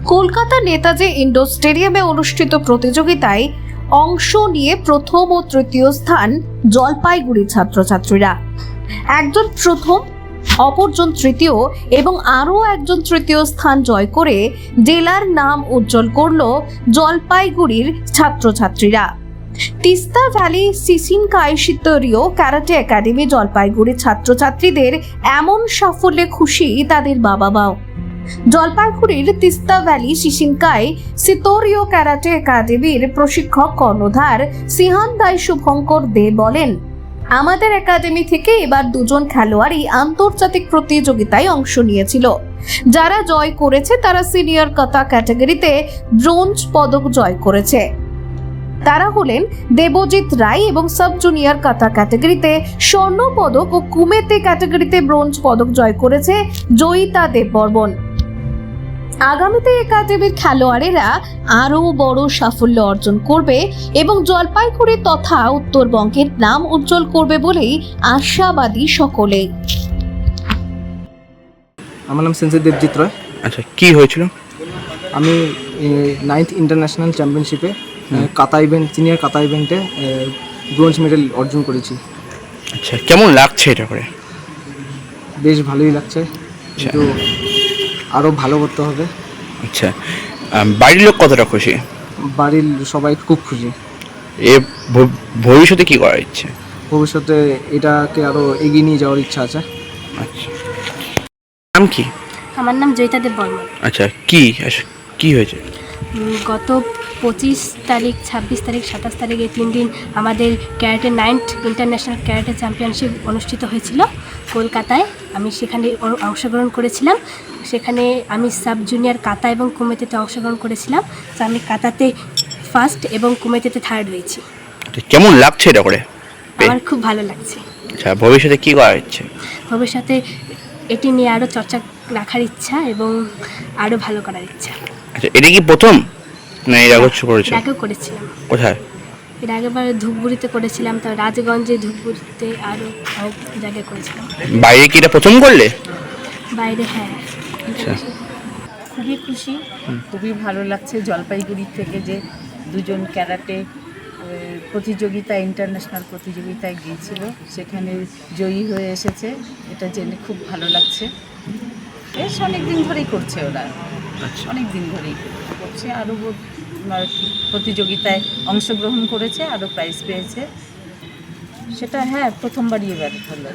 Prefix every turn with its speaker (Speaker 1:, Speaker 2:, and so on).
Speaker 1: Kolkata Netaji indoor স্টেডিয়ামে অনুষ্ঠিত প্রতিযোগিতায় অংশ নিয়ে প্রথম ও তৃতীয় স্থান জলপাইগুড়ি ছাত্রছাত্রীরা। একজন প্রথম, অপরজন তৃতীয় এবং আরও একজন তৃতীয় স্থান জয় করে জেলার নাম উজ্জ্বল করল জলপাইগুড়ির ছাত্রছাত্রীরা। তিস্তা ভ্যালি সিসিনকাই শিতরীয় ক্যারাটে একাডেমি জলপাইগুড়ির ছাত্রছাত্রীদের এমন সাফল্যে খুশি তাদের বাবা মাও। জলপাইগুড়ির তিস্তা ভ্যালি সিসিনকাই শিতরীয় ক্যারাটে একাডেমির প্রশিক্ষক কর্ণধার সিহানদাই শুভঙ্কর দে বলেন, আমাদের একাডেমি থেকে এবার দুজন খেলোয়াড়ই আন্তর্জাতিক প্রতিযোগিতায় অংশ নিয়েছিল। যারা জয় করেছে তারা সিনিয়র কাতা ক্যাটাগরিতে ব্রোঞ্জ পদক জয় করেছে। তারা হলেন দেবজিৎ রায় এবং সাব জুনিয়র কাতা ক্যাটাগরিতে স্বর্ণ পদক ও কুমেতে ক্যাটাগরিতে ব্রোঞ্জ পদক জয় করেছে জয়িতা দেববর্মন। আগামীতে একাডেমির খেলোয়াড়েরা আরও বড় সাফল্য অর্জন করবে এবং জলপাইগুড়ি তথা উত্তরবঙ্গের নাম উজ্জ্বল করবে বলেই আশাবাদী সকলে।
Speaker 2: আমার নাম সেন্সর দেবজিৎ রয়।
Speaker 3: আচ্ছা, কি হয়েছিল?
Speaker 2: আমি 9th ইন্টারন্যাশনাল চ্যাম্পিয়নশিপে কাতা ইভেন্ট, সিনিয়র কাতা ইভেন্টে ব্রোঞ্জ মেডেল অর্জন করেছি।
Speaker 3: আচ্ছা, কেমন লাগছে এটা করে?
Speaker 2: বেশ ভালোই লাগছে, কিন্তু আরও ভালো করতে হবে।
Speaker 3: আচ্ছা, বাড়ির লোক কতটা খুশি?
Speaker 2: বাড়ির সবাই খুব খুশি।
Speaker 3: এ ভবিষ্যতে কি করার ইচ্ছে?
Speaker 2: ভবিষ্যতে এটাকে আরও এগিয়ে নিয়ে যাওয়ার ইচ্ছা আছে।
Speaker 3: আচ্ছা, নাম কি?
Speaker 4: আমার নাম জয়িতা দেববর্মন।
Speaker 3: আচ্ছা, কি হয়েছে?
Speaker 4: গত 25 তারিখ, 26 তারিখ, 27 তারিখ এই 3 দিন আমাদের karate 9th international karate championship অনুষ্ঠিত হয়েছিল কলকাতায়। আমি সেখানে অংশগ্রহণ করেছিলাম। সেখানে আমি সাব জুনিয়র কাতা এবং কুমেতেতে অংশগ্রহণ করেছিলাম। তো আমি কাতাতে ফার্স্ট এবং কুমেতেতে থার্ড হয়েছি।
Speaker 3: কেমন লাগছে এটা করে?
Speaker 4: আমার খুব ভালো লাগছে।
Speaker 3: আচ্ছা, ভবিষ্যতে কি করার ইচ্ছে?
Speaker 4: ভবিষ্যতে এটি নিয়ে আরও চর্চা রাখার ইচ্ছা এবং আরও ভালো করার ইচ্ছা।
Speaker 3: আচ্ছা, এটা কি প্রথম না এর আগে করেছো?
Speaker 4: আগেও করেছিলাম।
Speaker 3: কোথায়?
Speaker 4: এর আগেবার ধূপগুড়িতে করেছিলাম, তো রাজগঞ্জে, ধূপগুড়িতে আরও অনেক জায়গায় করেছিলাম।
Speaker 3: বাইরে কি এটা প্রথম করলে?
Speaker 4: বাইরে, হ্যাঁ।
Speaker 3: আচ্ছা,
Speaker 5: খুবই খুশি, খুবই ভালো লাগছে। জলপাইগুড়ি থেকে যে দুজন ক্যারাটে প্রতিযোগিতায়, ইন্টারন্যাশনাল প্রতিযোগিতায় গিয়েছিল, সেখানে জয়ী হয়ে এসেছে, এটা জেনে খুব ভালো লাগছে। বেশ অনেক দিন ধরেই করছে ওরা, অনেক দিন ধরেই করছে। আরও প্রতিযোগিতায় অংশগ্রহণ করেছে, আরও প্রাইজ পেয়েছে। সেটা হ্যাঁ, প্রথমবারই এবার হলো।